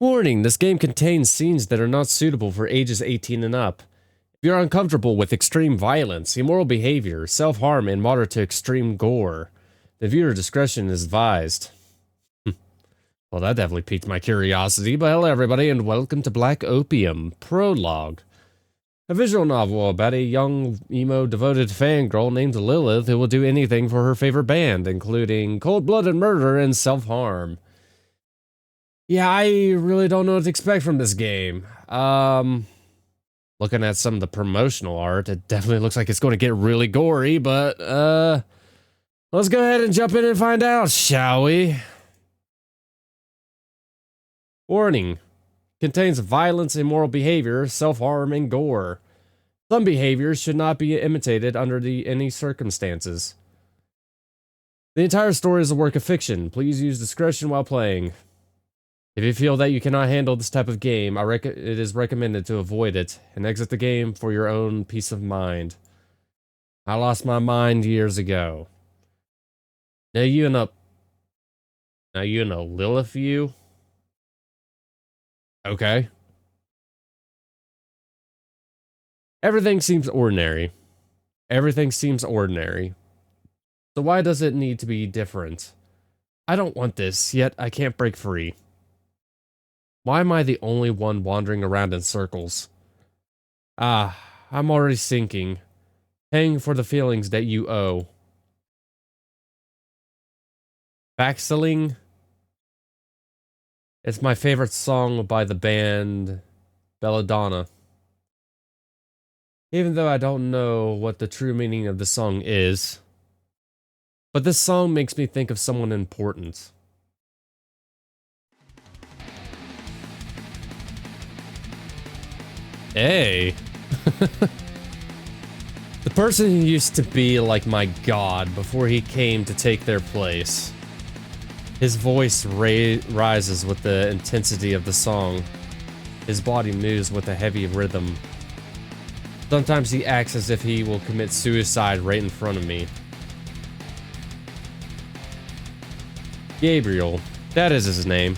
Warning, this game contains scenes that are not suitable for ages 18 and up. If you're uncomfortable with extreme violence, immoral behavior, self-harm, and moderate to extreme gore, the viewer discretion is advised. Well, that definitely piqued my curiosity, but hello everybody and welcome to Black Opium Prologue. A visual novel about a young, emo, devoted fangirl named Lilith who will do anything for her favorite band, including cold-blooded murder and self-harm. Yeah, I really don't know what to expect from this game. Looking at some of the promotional art, it definitely looks like it's going to get really gory, but, let's go ahead and jump in and find out, shall we? Warning. Contains violence, immoral behavior, self-harm, and gore. Some behaviors should not be imitated under any circumstances. The entire story is a work of fiction. Please use discretion while playing. If you feel that you cannot handle this type of game, it is recommended to avoid it and exit the game for your own peace of mind. I lost my mind years ago. Now you know Lilith you? Okay. Everything seems ordinary. Everything seems ordinary. So why does it need to be different? I don't want this, yet I can't break free. Why am I the only one wandering around in circles? Ah, I'm already sinking, paying for the feelings that you owe. Backselling? It's my favorite song by the band Belladonna. Even though I don't know what the true meaning of the song is. But this song makes me think of someone important. Hey. The person who used to be like my god before he came to take their place. His voice rises with the intensity of the song. His body moves with a heavy rhythm. Sometimes he acts as if he will commit suicide right in front of me. Gabriel, that is his name.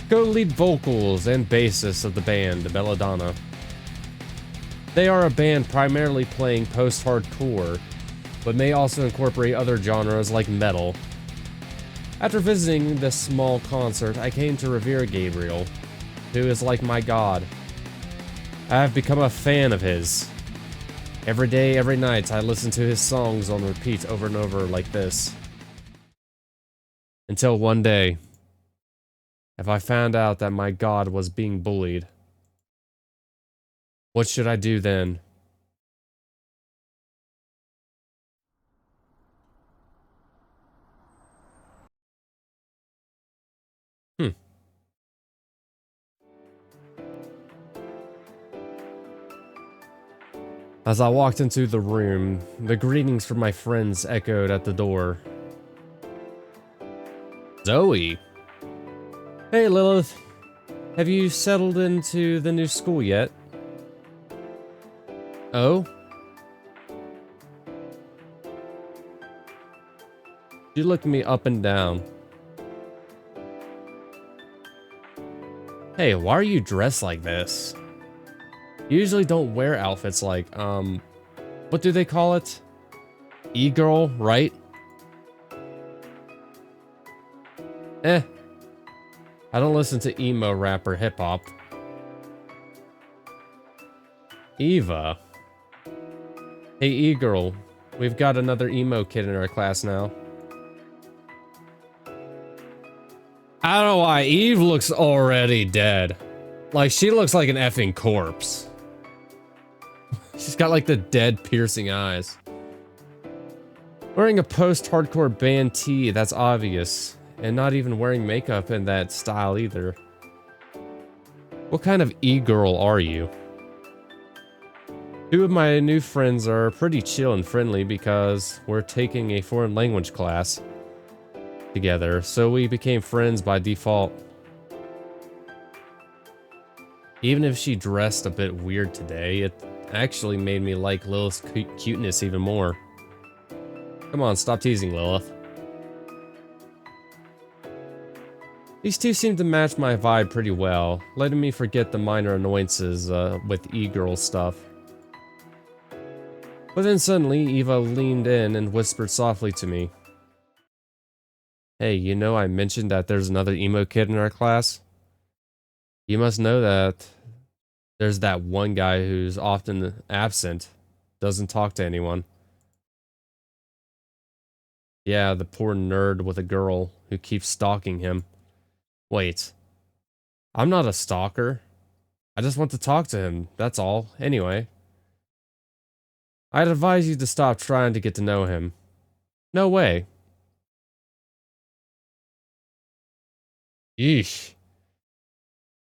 Co-lead vocals and bassist of the band, Belladonna. They are a band primarily playing post-hardcore, but may also incorporate other genres like metal. After visiting this small concert, I came to revere Gabriel, who is like my god. I have become a fan of his. Every day, every night, I listen to his songs on repeat over and over like this. Until one day, if I found out that my god was being bullied, what should I do then? As I walked into the room, the greetings from my friends echoed at the door. Zoe! Hey Lilith, have you settled into the new school yet? Oh? She looked me up and down. Hey, why are you dressed like this? You usually don't wear outfits like, what do they call it? E-girl, right? I don't listen to emo rap or hip-hop. Eva. Hey, E-girl. We've got another emo kid in our class now. I don't know why Eve looks already dead. Like, she looks like an effing corpse. She's got like the dead piercing eyes. Wearing a post-hardcore band tee, that's obvious. And not even wearing makeup in that style either. What kind of e-girl are you? Two of my new friends are pretty chill and friendly because we're taking a foreign language class together, so we became friends by default. Even if she dressed a bit weird today, it actually made me like Lilith's cuteness even more. Come on, stop teasing, Lilith. These two seem to match my vibe pretty well, letting me forget the minor annoyances with e-girl stuff. But then suddenly, Eva leaned in and whispered softly to me. Hey, you know I mentioned that there's another emo kid in our class? You must know that there's that one guy who's often absent, doesn't talk to anyone. Yeah, the poor nerd with a girl who keeps stalking him. Wait, I'm not a stalker. I just want to talk to him, that's all. Anyway, I'd advise you to stop trying to get to know him. No way. Yeesh.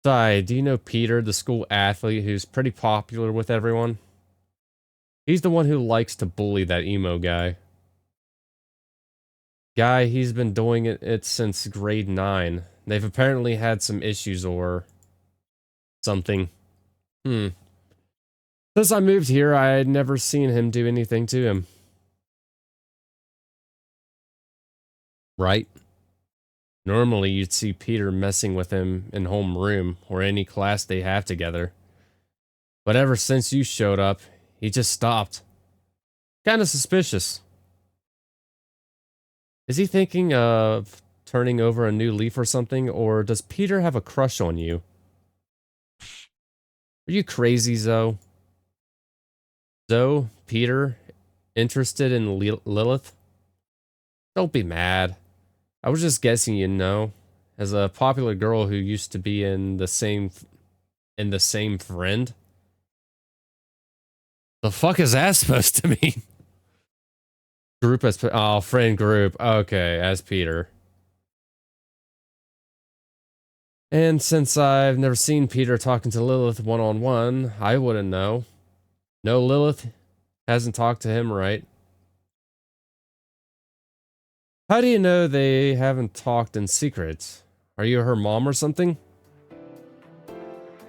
Sai, do you know Peter, the school athlete who's pretty popular with everyone? He's the one who likes to bully that emo guy. He's been doing it since grade 9. They've apparently had some issues or something. Since I moved here, I had never seen him do anything to him. Right? Normally, you'd see Peter messing with him in homeroom or any class they have together. But ever since you showed up, he just stopped. Kinda suspicious. Is he thinking of turning over a new leaf or something, or does Peter have a crush on you? Are you crazy, Zoe? Zoe, Peter, interested in Lilith? Don't be mad. I was just guessing, you know, as a popular girl who used to be in the same friend. The fuck is that supposed to mean? Group as friend group. Okay, as Peter. And since I've never seen Peter talking to Lilith one-on-one, I wouldn't know. No, Lilith hasn't talked to him, right? How do you know they haven't talked in secret? Are you her mom or something?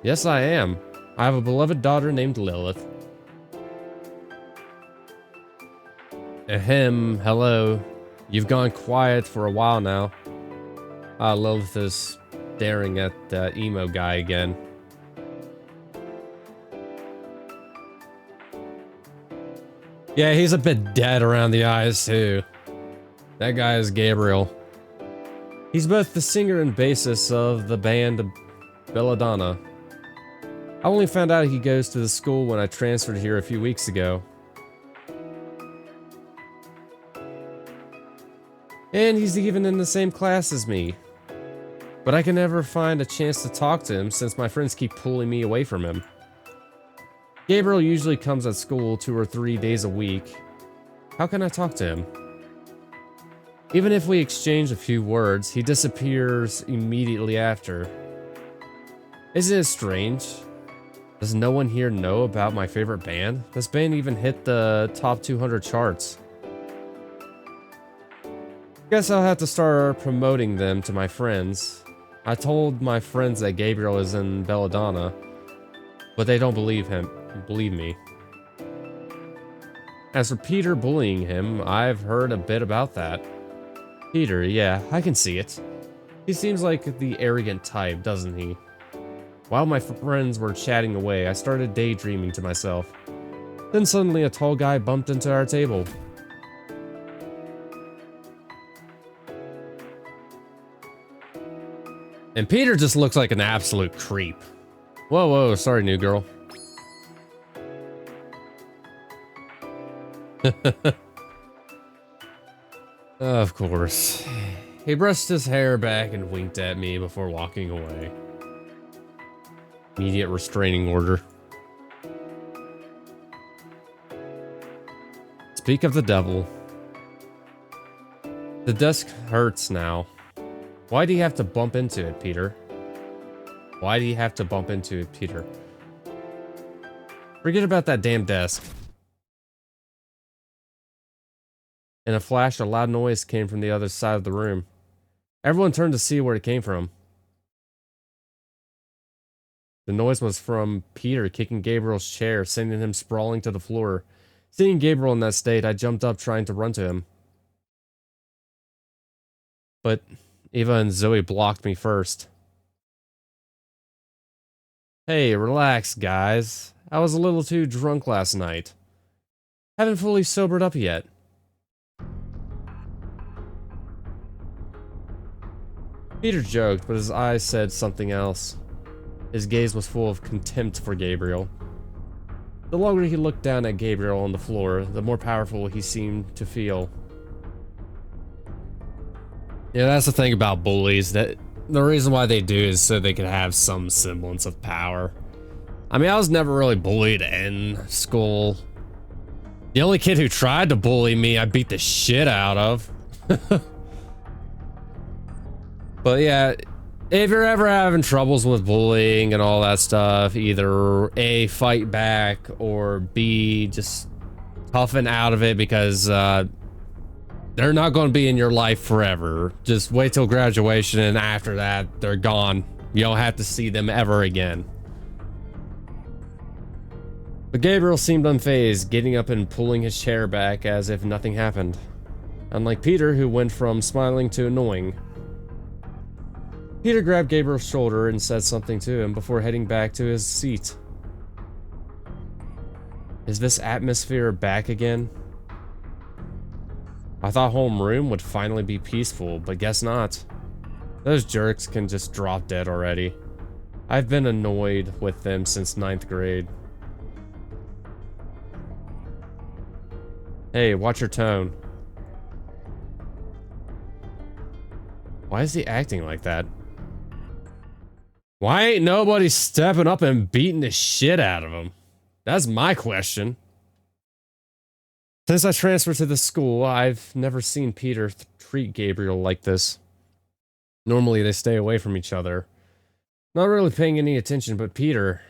Yes, I am. I have a beloved daughter named Lilith. Ahem, hello. You've gone quiet for a while now. Lilith is staring at the emo guy again. Yeah, he's a bit dead around the eyes too. That guy is Gabriel. He's both the singer and bassist of the band Belladonna. I only found out he goes to the school when I transferred here a few weeks ago. And he's even in the same class as me. But I can never find a chance to talk to him since my friends keep pulling me away from him. Gabriel usually comes at school 2 or 3 days a week. How can I talk to him? Even if we exchange a few words, he disappears immediately after. Isn't it strange? Does no one here know about my favorite band? This band even hit the top 200 charts. Guess I'll have to start promoting them to my friends. I told my friends that Gabriel is in Belladonna, but they don't believe me. As for Peter bullying him, I've heard a bit about that. Peter, yeah, I can see it. He seems like the arrogant type, doesn't he? While my friends were chatting away, I started daydreaming to myself. Then suddenly a tall guy bumped into our table. And Peter just looks like an absolute creep. Whoa, sorry, new girl. Of course. He brushed his hair back and winked at me before walking away. Immediate restraining order. Speak of the devil. The desk hurts now. Why do you have to bump into it, Peter? Why do you have to bump into it, Peter? Forget about that damn desk. In a flash, a loud noise came from the other side of the room. Everyone turned to see where it came from. The noise was from Peter kicking Gabriel's chair, sending him sprawling to the floor. Seeing Gabriel in that state, I jumped up trying to run to him. But Eva and Zoe blocked me first. Hey, relax, guys. I was a little too drunk last night. Haven't fully sobered up yet. Peter joked, but his eyes said something else. His gaze was full of contempt for Gabriel. The longer he looked down at Gabriel on the floor, the more powerful he seemed to feel. Yeah, that's the thing about bullies, that the reason why they do is so they can have some semblance of power. I mean, I was never really bullied in school. The only kid who tried to bully me, I beat the shit out of. But yeah, if you're ever having troubles with bullying and all that stuff, either A, fight back, or B, just toughen out of it, because they're not going to be in your life forever. Just wait till graduation, and after that, they're gone. You don't have to see them ever again. But Gabriel seemed unfazed, getting up and pulling his chair back as if nothing happened. Unlike Peter, who went from smiling to annoying. Peter grabbed Gabriel's shoulder and said something to him before heading back to his seat. Is this atmosphere back again? I thought homeroom would finally be peaceful, but guess not. Those jerks can just drop dead already. I've been annoyed with them since 9th grade. Hey, watch your tone. Why is he acting like that? Why ain't nobody stepping up and beating the shit out of him? That's my question. Since I transferred to the school, I've never seen Peter treat Gabriel like this. Normally they stay away from each other. Not really paying any attention, but Peter.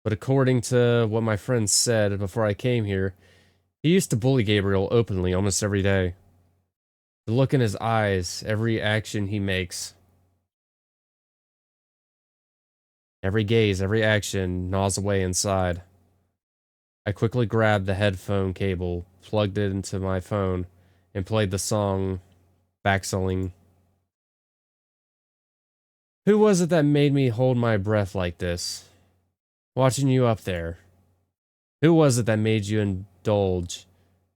But according to what my friend said before I came here, he used to bully Gabriel openly almost every day. The look in his eyes, every action he makes. Every gaze, every action gnaws away inside. I quickly grabbed the headphone cable, plugged it into my phone, and played the song Backselling. Who was it that made me hold my breath like this? Watching you up there. Who was it that made you indulge,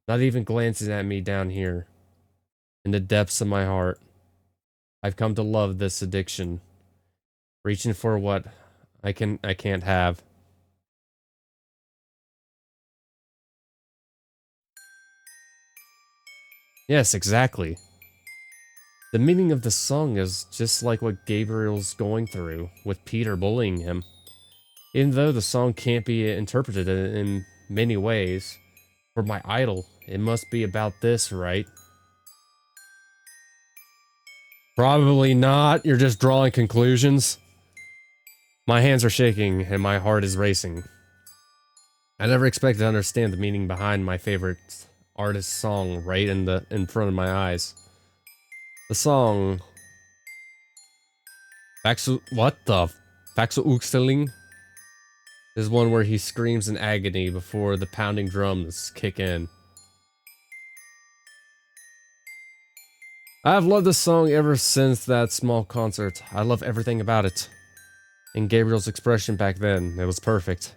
not even glancing at me down here? In the depths of my heart, I've come to love this addiction. Reaching for what I can't have. Yes, exactly. The meaning of the song is just like what Gabriel's going through, with Peter bullying him. Even though the song can't be interpreted in many ways, for my idol, it must be about this, right? Probably not, you're just drawing conclusions. My hands are shaking and my heart is racing. I never expected to understand the meaning behind my favorite artist's song right in front of my eyes. The song Faxuuxteling is one where he screams in agony before the pounding drums kick in. I've loved this song ever since that small concert. I love everything about it. And Gabriel's expression back then, it was perfect.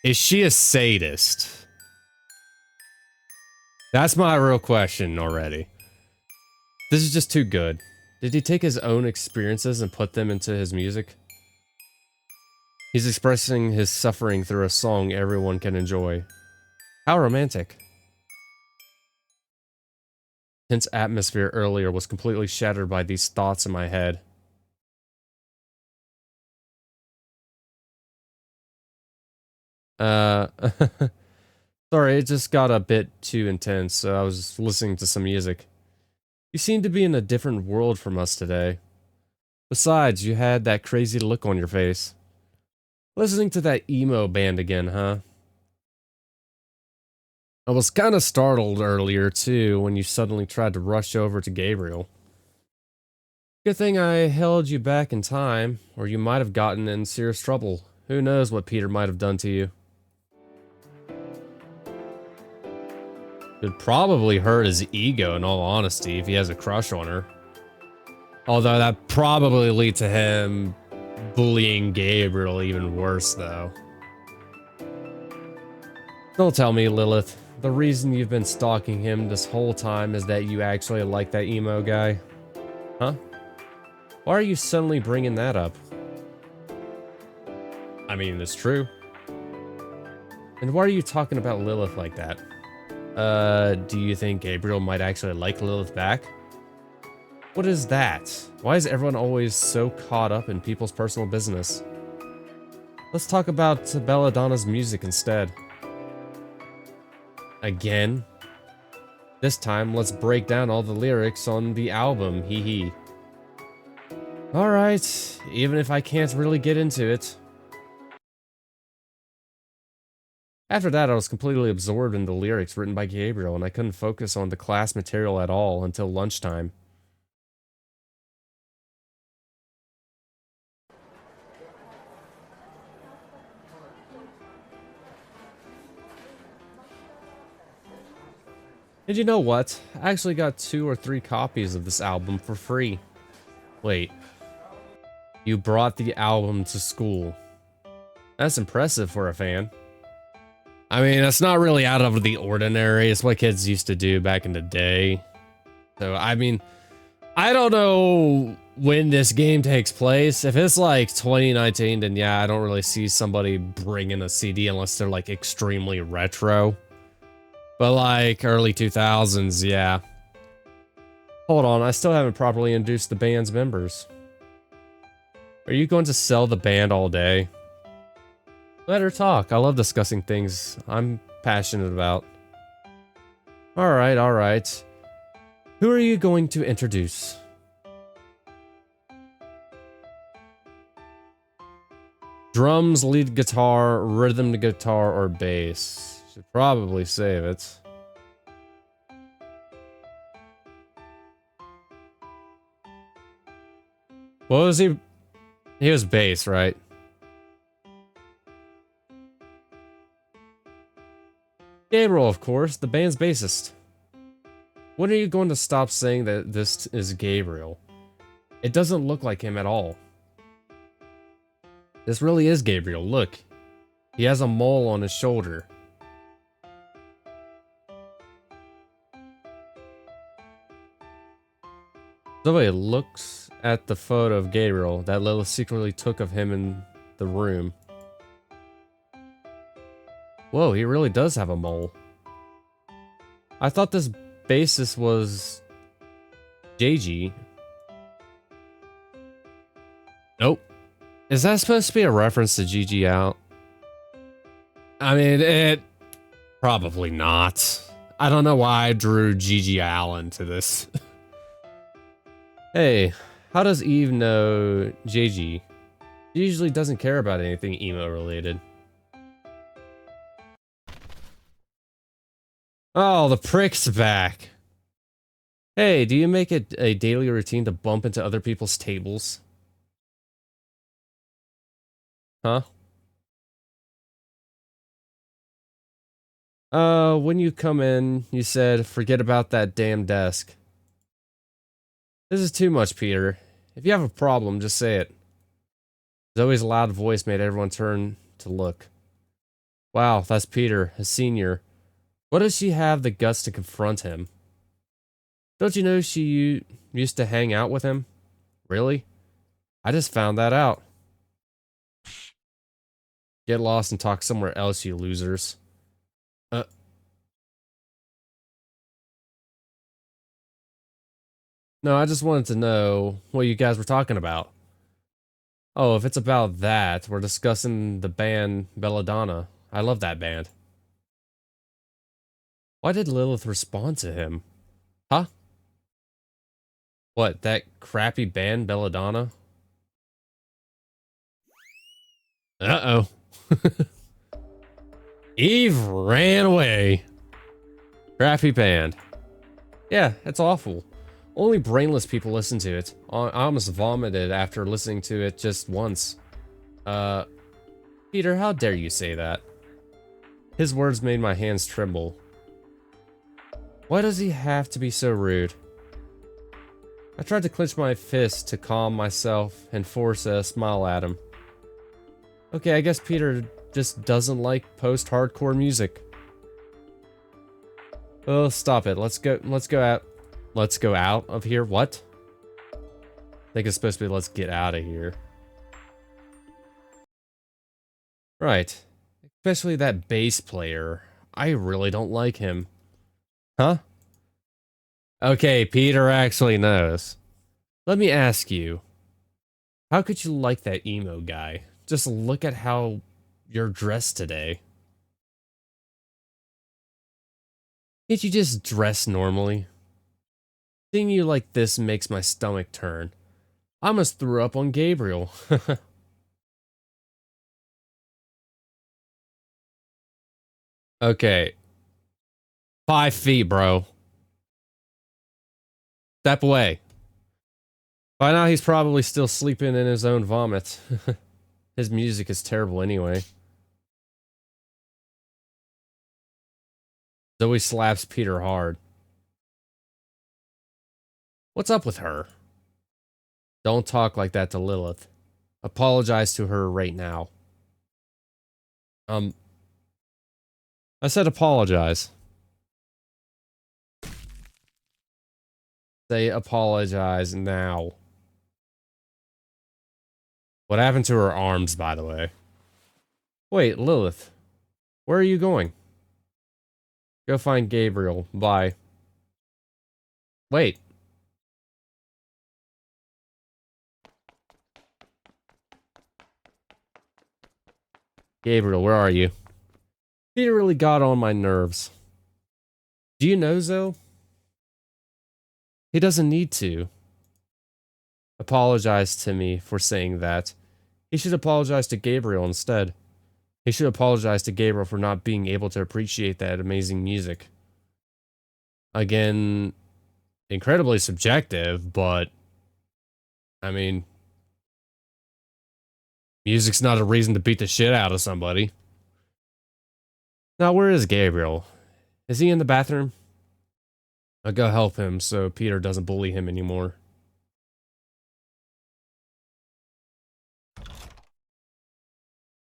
Is she a sadist? That's my real question already. This is just too good. Did he take his own experiences and put them into his music? He's expressing his suffering through a song everyone can enjoy. How romantic. Tense atmosphere earlier was completely shattered by these thoughts in my head. Sorry, it just got a bit too intense, so I was listening to some music. You seem to be in a different world from us today. Besides, you had that crazy look on your face. Listening to that emo band again, huh? I was kinda startled earlier, too, when you suddenly tried to rush over to Gabriel. Good thing I held you back in time, or you might have gotten in serious trouble. Who knows what Peter might have done to you. Could probably hurt his ego, in all honesty, if he has a crush on her. Although that probably lead to him bullying Gabriel even worse, though. Don't tell me, Lilith. The reason you've been stalking him this whole time is that you actually like that emo guy? Huh? Why are you suddenly bringing that up? I mean, it's true. And why are you talking about Lilith like that? Do you think Gabriel might actually like Lilith back? What is that? Why is everyone always so caught up in people's personal business? Let's talk about Belladonna's music instead. Again? This time, let's break down all the lyrics on the album, hee hee. Alright, even if I can't really get into it. After that, I was completely absorbed in the lyrics written by Gabriel, and I couldn't focus on the class material at all until lunchtime. And you know what? I actually got 2 or 3 copies of this album for free. Wait. You brought the album to school. That's impressive for a fan. I mean, that's not really out of the ordinary. It's what kids used to do back in the day. So, I mean, I don't know when this game takes place. If it's like 2019, then yeah, I don't really see somebody bringing a CD unless they're like extremely retro. But like early 2000s, yeah. Hold on, I still haven't properly introduced the band's members. Are you going to sell the band all day? Let her talk. I love discussing things I'm passionate about. Alright, alright. Who are you going to introduce? Drums, lead guitar, rhythm guitar, or bass? Should probably save it. What was he? He was bass, right? Gabriel, of course, the band's bassist. When are you going to stop saying that this is Gabriel? It doesn't look like him at all. This really is Gabriel, look. He has a mole on his shoulder. Zoe looks at the photo of Gabriel that Lilith secretly took of him in the room. Whoa, he really does have a mole. I thought this bassist was JG. Nope. Is that supposed to be a reference to GG Out? I mean, it... Probably not. I don't know why I drew GG Allen to this. Hey, how does Eve know JG? She usually doesn't care about anything emo related. Oh, the prick's back. Hey, do you make it a daily routine to bump into other people's tables? Huh? When you come in, you said, forget about that damn desk. This is too much, Peter. If you have a problem, just say it. Zoe's loud voice made everyone turn to look. Wow, that's Peter, a senior. What does she have the guts to confront him? Don't you know she used to hang out with him? Really? I just found that out. Get lost and talk somewhere else, you losers. No, I just wanted to know what you guys were talking about. Oh, if it's about that, we're discussing the band Belladonna. I love that band. Why did Lilith respond to him? Huh? What, that crappy band Belladonna? Uh-oh. Eve ran away. Crappy band. Yeah, it's awful. Only brainless people listen to it. I almost vomited after listening to it just once. Peter, how dare you say that? His words made my hands tremble. Why does he have to be so rude? I tried to clench my fist to calm myself and force a smile at him. Okay, I guess Peter just doesn't like post-hardcore music. Oh, stop it. Let's go out. Let's go out of here. What? I think it's supposed to be let's get out of here. Right. Especially that bass player. I really don't like him. Huh? Okay, Peter actually knows. Let me ask you, how could you like that emo guy? Just look at how you're dressed today. Can't you just dress normally? Seeing you like this makes my stomach turn. I almost threw up on Gabriel. Okay. 5 feet, bro. Step away. By now he's probably still sleeping in his own vomit. His music is terrible anyway. Zoe slaps Peter hard. What's up with her? Don't talk like that to Lilith. Apologize to her right now. I said apologize. Say apologize now. What happened to her arms, by the way? Wait, Lilith. Where are you going? Go find Gabriel. Bye. Wait. Gabriel, where are you? Peter really got on my nerves. Do you know, Zoe? He doesn't need to apologize to me for saying that. He should apologize to Gabriel instead. He should apologize to Gabriel for not being able to appreciate that amazing music. Again, incredibly subjective, but I mean, music's not a reason to beat the shit out of somebody. Now, where is Gabriel? Is he in the bathroom? I'll go help him so Peter doesn't bully him anymore.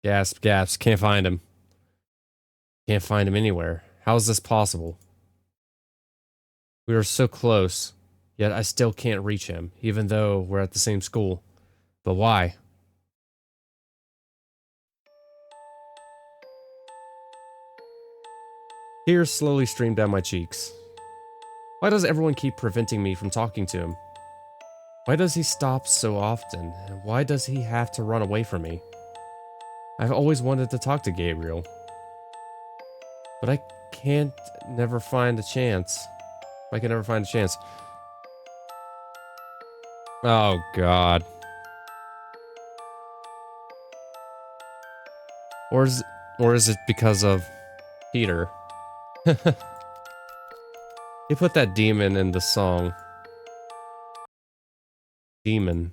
Gasp, gasp, can't find him. Can't find him anywhere. How is this possible? We are so close, yet I still can't reach him, even though we're at the same school. But why? Tears slowly stream down my cheeks. Why does everyone keep preventing me from talking to him? Why does he stop so often? And why does he have to run away from me? I've always wanted to talk to Gabriel. But I can't never find a chance. I can never find a chance. Oh, God. Or is it because of Peter? He put that demon in the song. Demon.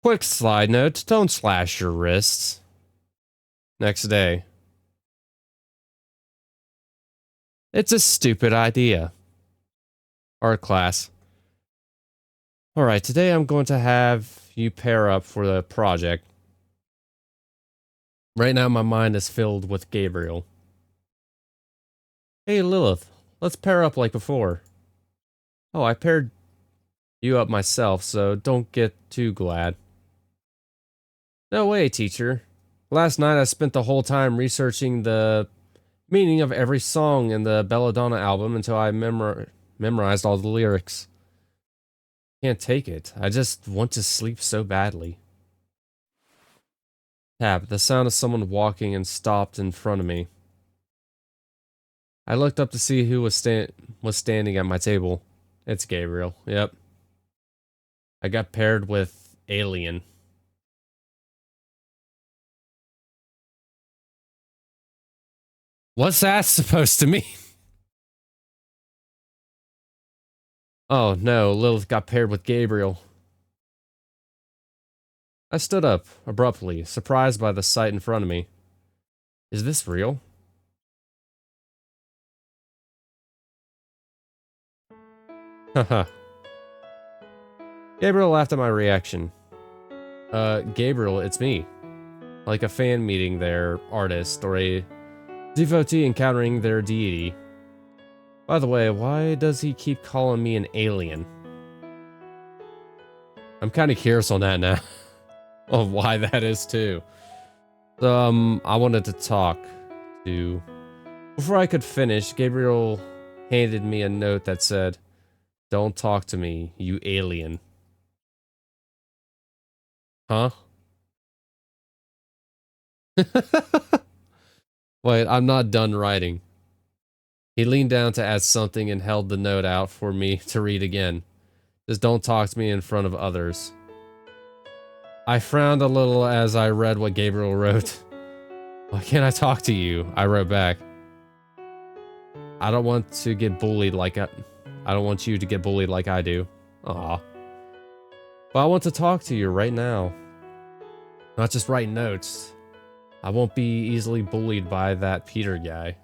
Quick side note, don't slash your wrists. Next day. It's a stupid idea. Art class. Alright, today I'm going to have you pair up for the project. Right now my mind is filled with Gabriel. Hey Lilith, let's pair up like before. Oh, I paired you up myself, so don't get too glad. No way, teacher. Last night I spent the whole time researching the meaning of every song in the Belladonna album until I memorized all the lyrics. Can't take it. I just want to sleep so badly. Tap. The sound of someone walking and stopped in front of me. I looked up to see who was standing at my table. It's Gabriel. Yep. I got paired with Alien. What's that supposed to mean? Oh no, Lilith got paired with Gabriel. I stood up, abruptly, surprised by the sight in front of me. Is this real? Haha. Gabriel laughed at my reaction. Gabriel, it's me. Like a fan meeting their artist or a devotee encountering their deity. By the way, why does he keep calling me an alien? I'm kind of curious on that now. Of why that is too. So, I wanted to talk to... Before I could finish, Gabriel handed me a note that said, "Don't talk to me, you alien." Huh? Wait, I'm not done writing. He leaned down to add something and held the note out for me to read again. Just don't talk to me in front of others. I frowned a little as I read what Gabriel wrote. Why can't I talk to you? I wrote back. I don't want to get bullied like I don't want you to get bullied like I do. Aw. But I want to talk to you right now. Not just write notes. I won't be easily bullied by that Peter guy.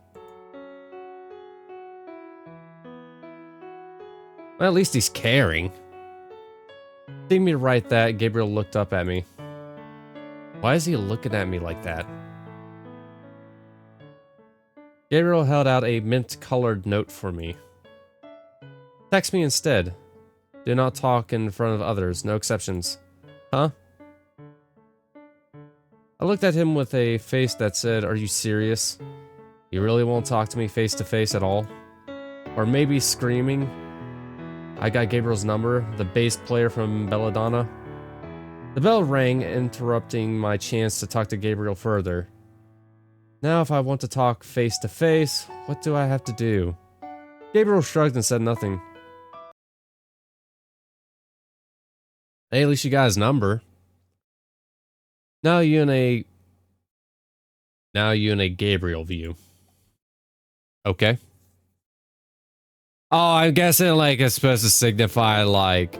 Well, at least he's caring. Seeing me write that, Gabriel looked up at me. Why is he looking at me like that? Gabriel held out a mint-colored note for me. Text me instead. Do not talk in front of others, no exceptions. Huh? I looked at him with a face that said, "Are you serious? You really won't talk to me face to face at all?" Or maybe screaming. I got Gabriel's number, the bass player from Belladonna. The bell rang, interrupting my chance to talk to Gabriel further. Now if I want to talk face to face, what do I have to do? Gabriel shrugged and said nothing. Hey, at least you got his number. Now you in a Gabriel view. Okay. Oh, I'm guessing like it's supposed to signify like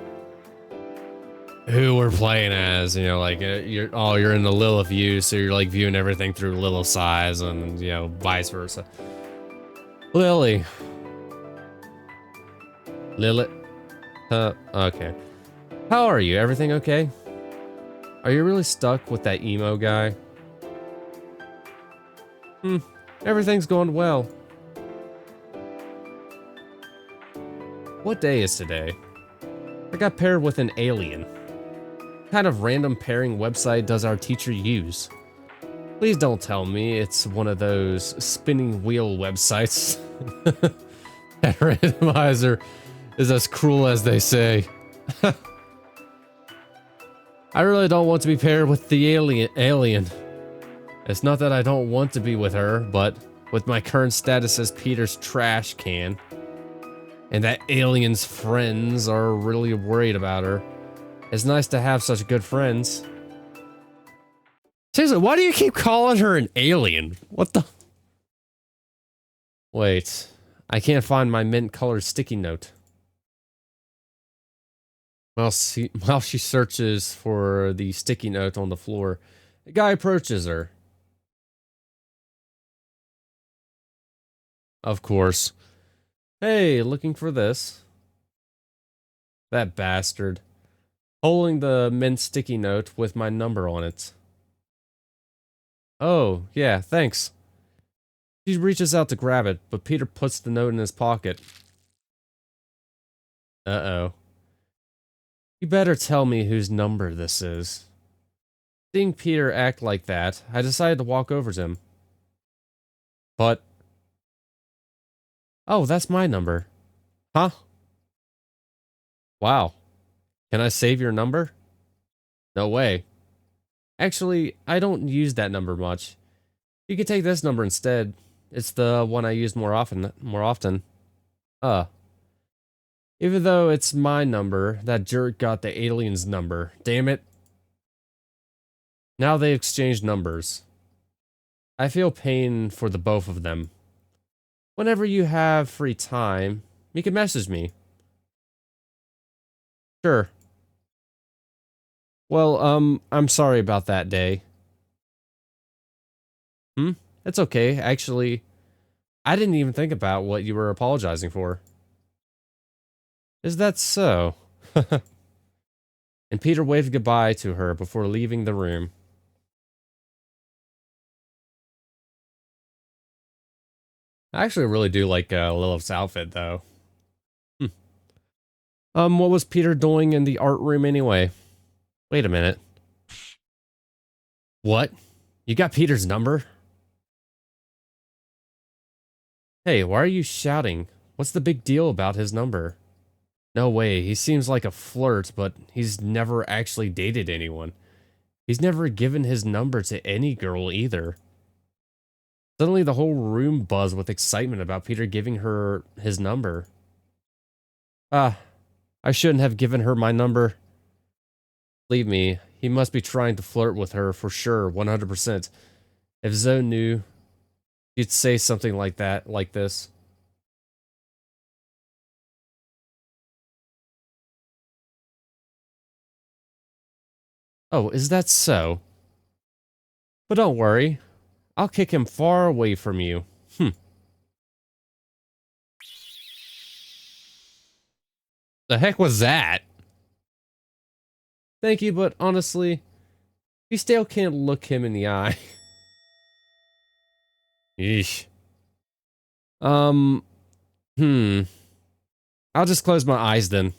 who we're playing as, you know, like you're in the Lilith view, so you're like viewing everything through Lilith's eyes, and you know, vice versa. Lily. Lilith. Okay. How are you? Everything okay? Are you really stuck with that emo guy? Everything's going well. What day is today? I got paired with an alien. What kind of random pairing website does our teacher use? Please don't tell me it's one of those spinning wheel websites. That randomizer is as cruel as they say. I really don't want to be paired with the alien. It's not that I don't want to be with her, but with my current status as Peter's trash can, and that alien's friends are really worried about her, it's nice to have such good friends. Seriously, why do you keep calling her an alien? What the? Wait, I can't find my mint-colored sticky note. While she searches for the sticky note on the floor, a guy approaches her. Of course. Hey, looking for this? That bastard. Holding the mint sticky note with my number on it. Oh, yeah, thanks. She reaches out to grab it, but Peter puts the note in his pocket. Uh-oh. You better tell me whose number this is. Seeing Peter act like that, I decided to walk over to him. But... Oh, that's my number. Huh? Wow. Can I save your number? No way. Actually, I don't use that number much. You can take this number instead. It's the one I use more often. Even though it's my number, that jerk got the alien's number. Damn it. Now they exchanged numbers. I feel pain for the both of them. Whenever you have free time, you can message me. Sure. Well, I'm sorry about that day. It's okay. Actually, I didn't even think about what you were apologizing for. Is that so? And Peter waved goodbye to her before leaving the room. I actually really do like Lilith's outfit, though. Hmm. What was Peter doing in the art room anyway? Wait a minute. What? You got Peter's number? Hey, why are you shouting? What's the big deal about his number? No way, he seems like a flirt, but he's never actually dated anyone. He's never given his number to any girl either. Suddenly the whole room buzzed with excitement about Peter giving her his number. Ah, I shouldn't have given her my number. Believe me, he must be trying to flirt with her for sure, 100%. If Zoe knew, she'd say something like that, like this. Oh, is that so? But don't worry, I'll kick him far away from you. The heck was that? Thank you, but honestly, you still can't look him in the eye. Yeesh. Um, hmm. I'll just close my eyes then.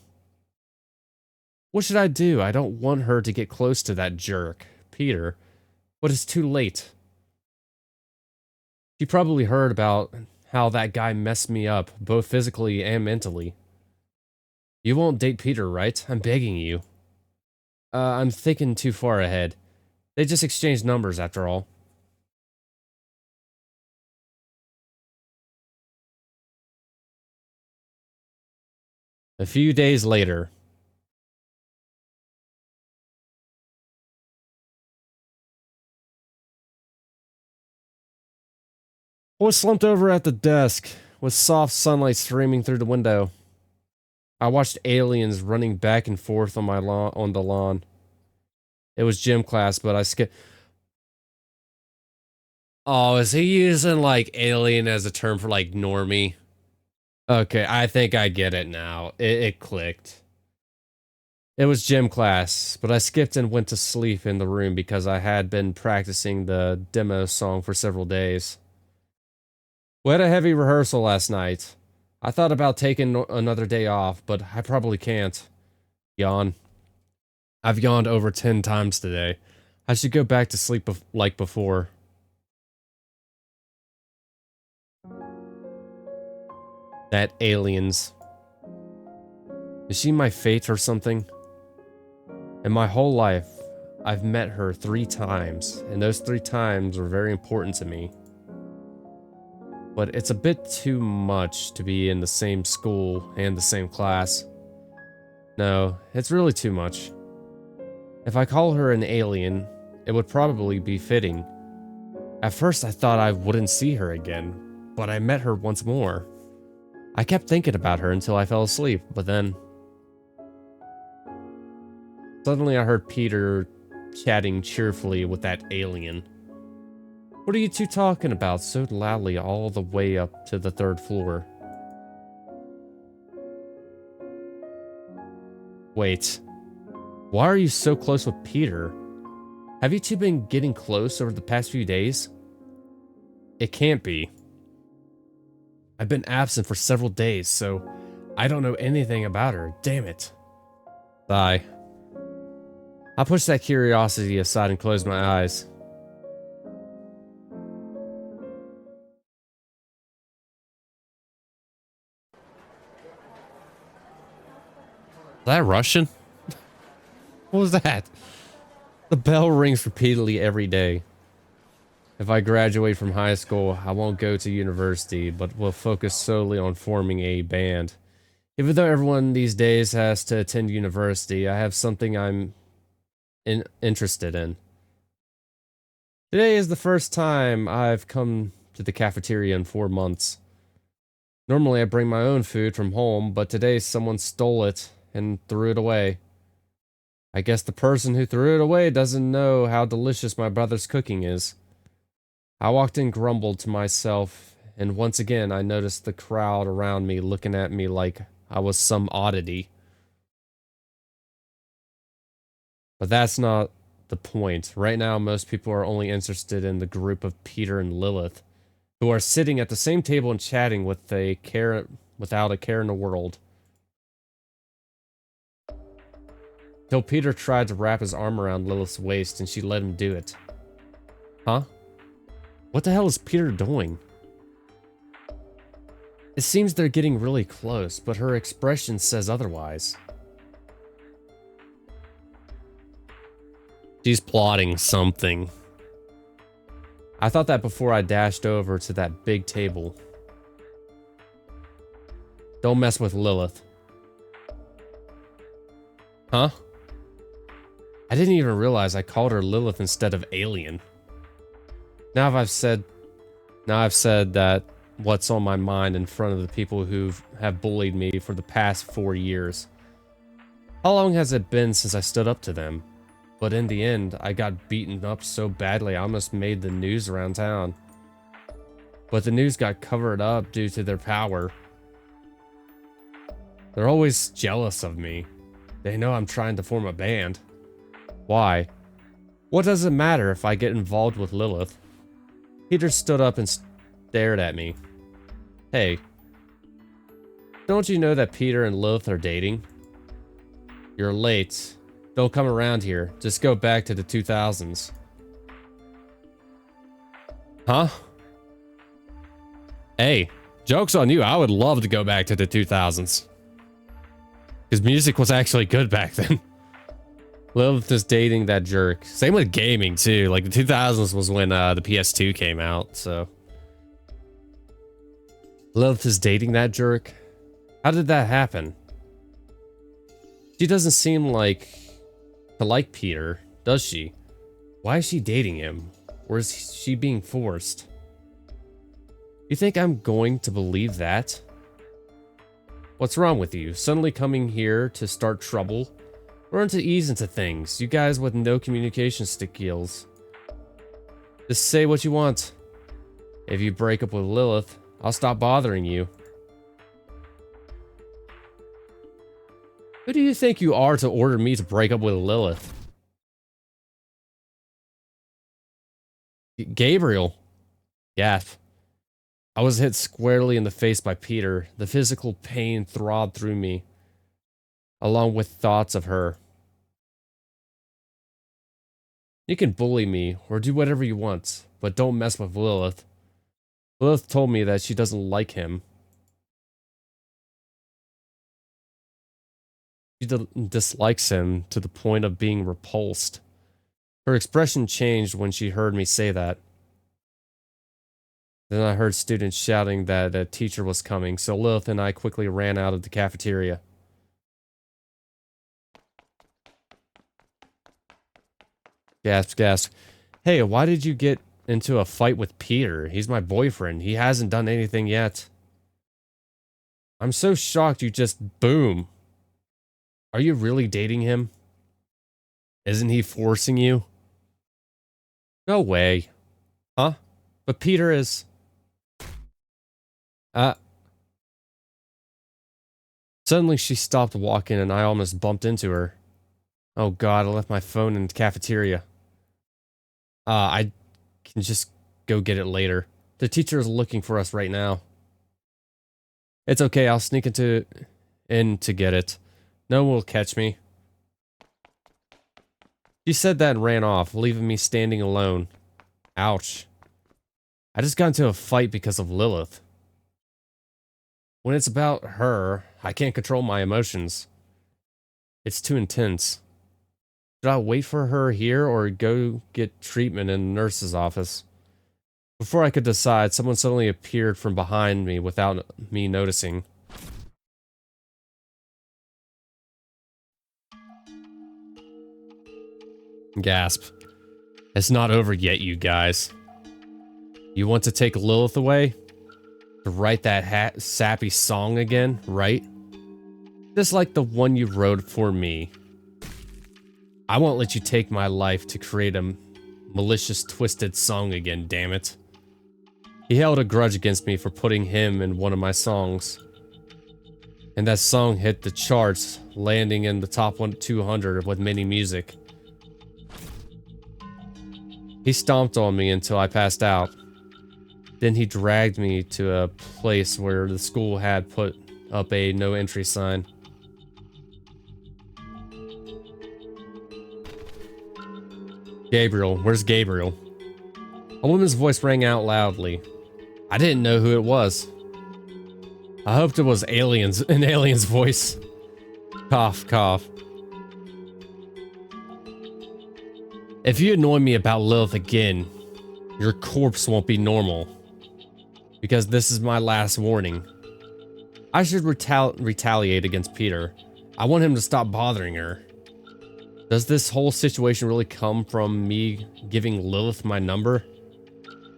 What should I do? I don't want her to get close to that jerk, Peter. But it's too late. She probably heard about how that guy messed me up, both physically and mentally. You won't date Peter, right? I'm begging you. I'm thinking too far ahead. They just exchanged numbers after all. A few days later. I was slumped over at the desk, with soft sunlight streaming through the window. I watched aliens running back and forth on my lawn on the lawn. It was gym class, but I skipped. Oh, is he using like alien as a term for like normie? Okay, I think I get it now. It clicked. It was gym class, but I skipped and went to sleep in the room because I had been practicing the demo song for several days. We had a heavy rehearsal last night. I thought about taking another day off, but I probably can't. Yawn. I've yawned over 10 times today. I should go back to sleep like before. That aliens. Is she my fate or something? In my whole life, I've met her 3 times, and those 3 times were very important to me. But it's a bit too much to be in the same school and the same class. No, it's really too much. If I call her an alien, it would probably be fitting. At first I thought I wouldn't see her again, but I met her once more. I kept thinking about her until I fell asleep, but then... Suddenly I heard Peter chatting cheerfully with that alien. What are you two talking about so loudly all the way up to the 3rd floor? Wait, why are you so close with Peter? Have you two been getting close over the past few days? It can't be. I've been absent for several days, so I don't know anything about her. Damn it. Sigh. I pushed that curiosity aside and closed my eyes. Is that Russian? What was that? The bell rings repeatedly every day. If I graduate from high school, I won't go to university, but will focus solely on forming a band. Even though everyone these days has to attend university, I have something I'm interested in. Today is the first time I've come to the cafeteria in 4 months. Normally I bring my own food from home, but today someone stole it and threw it away. I guess the person who threw it away doesn't know how delicious my brother's cooking is. I walked in, grumbled to myself, and once again I noticed the crowd around me looking at me like I was some oddity. But that's not the point. Right now, most people are only interested in the group of Peter and Lilith, who are sitting at the same table and chatting without a care in the world. Till Peter tried to wrap his arm around Lilith's waist and she let him do it. Huh? What the hell is Peter doing? It seems they're getting really close, but her expression says otherwise. She's plotting something. I thought that before I dashed over to that big table. Don't mess with Lilith. Huh? I didn't even realize I called her Lilith instead of alien. Now I've said that what's on my mind in front of the people who have bullied me for the past 4 years. How long has it been since I stood up to them? But in the end, I got beaten up so badly I almost made the news around town. But the news got covered up due to their power. They're always jealous of me. They know I'm trying to form a band. Why? What does it matter if I get involved with Lilith? Peter stood up and stared at me. Hey, don't you know that Peter and Lilith are dating? You're late. Don't come around here. Just go back to the 2000s. Huh? Hey, joke's on you. I would love to go back to the 2000s. Because music was actually good back then. Lilith is dating that jerk. Same with gaming, too. Like, the 2000s was when the PS2 came out, so. Lilith is dating that jerk? How did that happen? She doesn't seem to like Peter, does she? Why is she dating him? Or is she being forced? You think I'm going to believe that? What's wrong with you? Suddenly coming here to start trouble? Learn to ease into things. You guys with no communication skills. Just say what you want. If you break up with Lilith, I'll stop bothering you. Who do you think you are to order me to break up with Lilith? Gabriel. Gasp. I was hit squarely in the face by Peter. The physical pain throbbed through me, along with thoughts of her. You can bully me or do whatever you want, but don't mess with Lilith. Lilith told me that she doesn't like him. She dislikes him to the point of being repulsed. Her expression changed when she heard me say that. Then I heard students shouting that a teacher was coming, so Lilith and I quickly ran out of the cafeteria. Gasp, gasp. Hey, why did you get into a fight with Peter? He's my boyfriend. He hasn't done anything yet. I'm so shocked you just boom. Are you really dating him? Isn't he forcing you? No way. Huh? But Peter is... Suddenly she stopped walking and I almost bumped into her. Oh god, I left my phone in the cafeteria. I can just go get it later. The teacher is looking for us right now. It's okay, I'll sneak in to get it. No one will catch me. She said that and ran off, leaving me standing alone. Ouch. I just got into a fight because of Lilith. When it's about her, I can't control my emotions. It's too intense. Should I wait for her here or go get treatment in the nurse's office? Before I could decide, someone suddenly appeared from behind me without me noticing. Gasp. It's not over yet, you guys. You want to take Lilith away? To write that sappy song again, right? Just like the one you wrote for me. I won't let you take my life to create a malicious, twisted song again, damn it. He held a grudge against me for putting him in one of my songs. and that song hit the charts, landing in the top 200 with mini music. He stomped on me until I passed out. Then he dragged me to a place where the school had put up a no entry sign. Gabriel, where's Gabriel? A woman's voice rang out loudly. I didn't know who it was. I hoped it was an alien's voice. Cough, cough. If you annoy me about Lilith again, your corpse won't be normal. Because this is my last warning. I should retaliate against Peter. I want him to stop bothering her. Does this whole situation really come from me giving Lilith my number?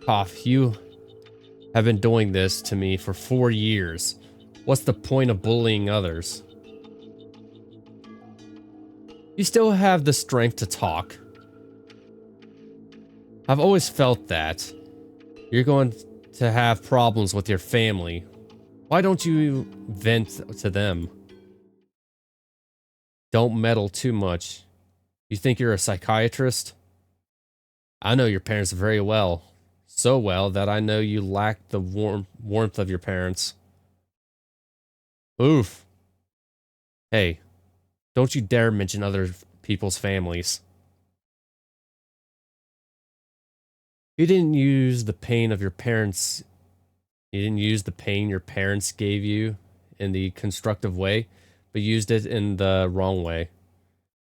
Cough, you have been doing this to me for 4 years. What's the point of bullying others? You still have the strength to talk. I've always felt that. You're going to have problems with your family. Why don't you vent to them? Don't meddle too much. You think you're a psychiatrist? I know your parents very well. So well that I know you lack the warmth of your parents. Oof. Hey, don't you dare mention other people's families. You didn't use the pain of your parents. You didn't use the pain your parents gave you in the constructive way, but used it in the wrong way.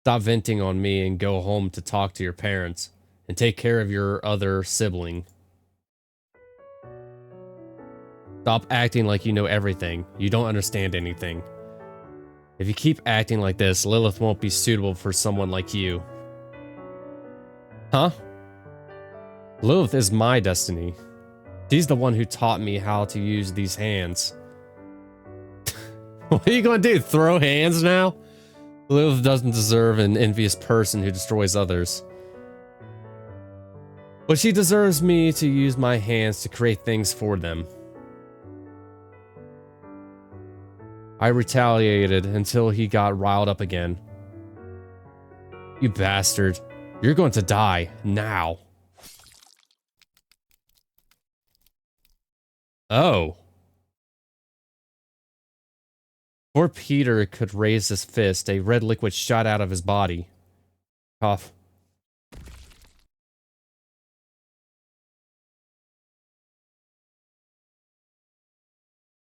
Stop venting on me and go home to talk to your parents and take care of your other sibling. Stop acting like you know everything. You don't understand anything. If you keep acting like this, Lilith won't be suitable for someone like you. Huh? Lilith is my destiny. She's the one who taught me how to use these hands. What are you going to do? Throw hands now? Lilith doesn't deserve an envious person who destroys others. But she deserves me to use my hands to create things for them. I retaliated until he got riled up again. You bastard. You're going to die now. Oh. Before Peter could raise his fist, a red liquid shot out of his body. Cough.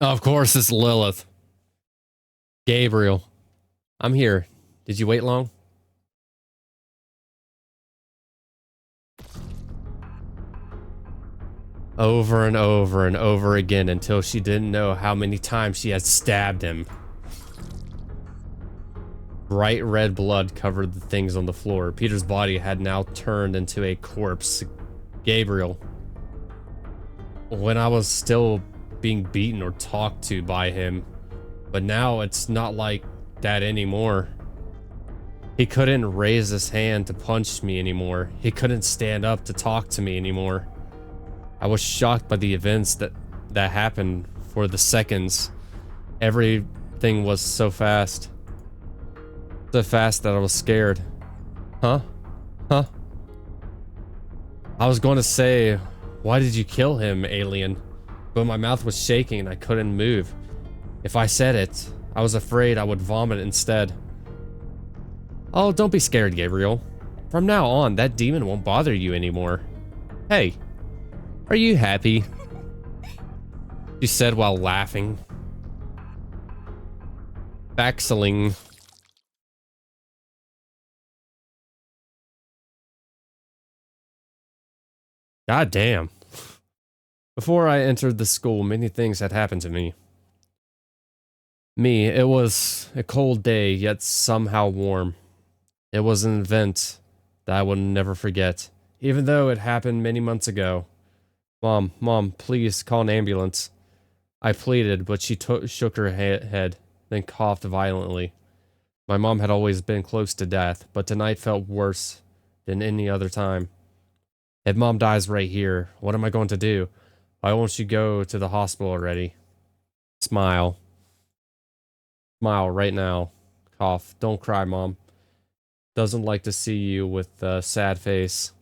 Of course, it's Lilith. Gabriel. I'm here. Did you wait long? Over and over and over again until she didn't know how many times she had stabbed him. Bright red blood covered the things on the floor. Peter's body had now turned into a corpse. Gabriel. When I was still being beaten or talked to by him, but now it's not like that anymore. He couldn't raise his hand to punch me anymore. He couldn't stand up to talk to me anymore. I was shocked by the events that happened for the seconds. Everything was so fast. So fast that I was scared. Huh? Huh? I was going to say, why did you kill him, alien? But my mouth was shaking and I couldn't move. If I said it, I was afraid I would vomit instead. Oh, don't be scared, Gabriel. From now on, that demon won't bother you anymore. Hey, are you happy? She said while laughing. Backseling. God damn. Before I entered the school, many things had happened to me. It was a cold day, yet somehow warm. It was an event that I would never forget, even though it happened many months ago. Mom, please call an ambulance. I pleaded, but she shook her head, then coughed violently. My mom had always been close to death, but tonight felt worse than any other time. If Mom dies right here, what am I going to do? Why won't she go to the hospital already? Smile. Smile right now. Cough. Don't cry, Mom. Doesn't like to see you with a sad face.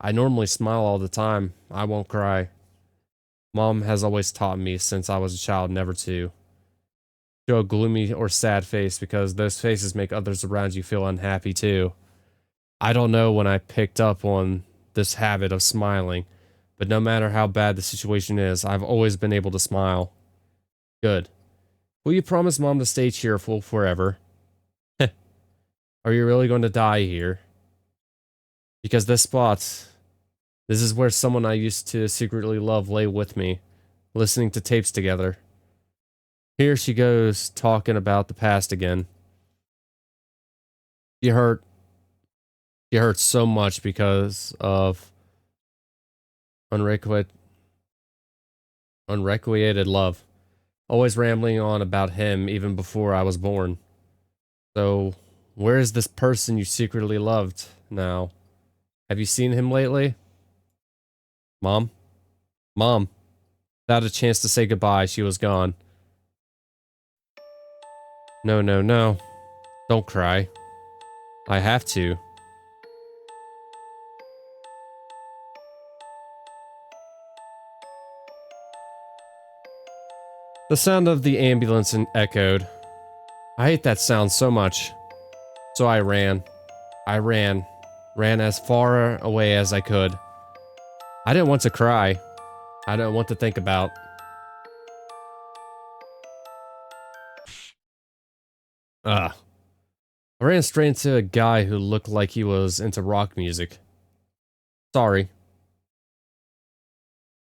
I normally smile all the time. I won't cry. Mom has always taught me since I was a child never to show a gloomy or sad face because those faces make others around you feel unhappy too. I don't know when I picked up on this habit of smiling, but no matter how bad the situation is, I've always been able to smile. Good. Will you promise Mom to stay cheerful forever? Are you really going to die here? Because this is where someone I used to secretly love lay with me, listening to tapes together. Here she goes, talking about the past again. You hurt so much because of unrequited love. Always rambling on about him even before I was born. So, where is this person you secretly loved now? Have you seen him lately? Mom? Mom. Without a chance to say goodbye, she was gone. No, no, no. Don't cry. I have to. The sound of the ambulance echoed. I hate that sound so much. So I ran. Ran as far away as I could. I didn't want to cry. I didn't want to think about. I ran straight into a guy who looked like he was into rock music. Sorry.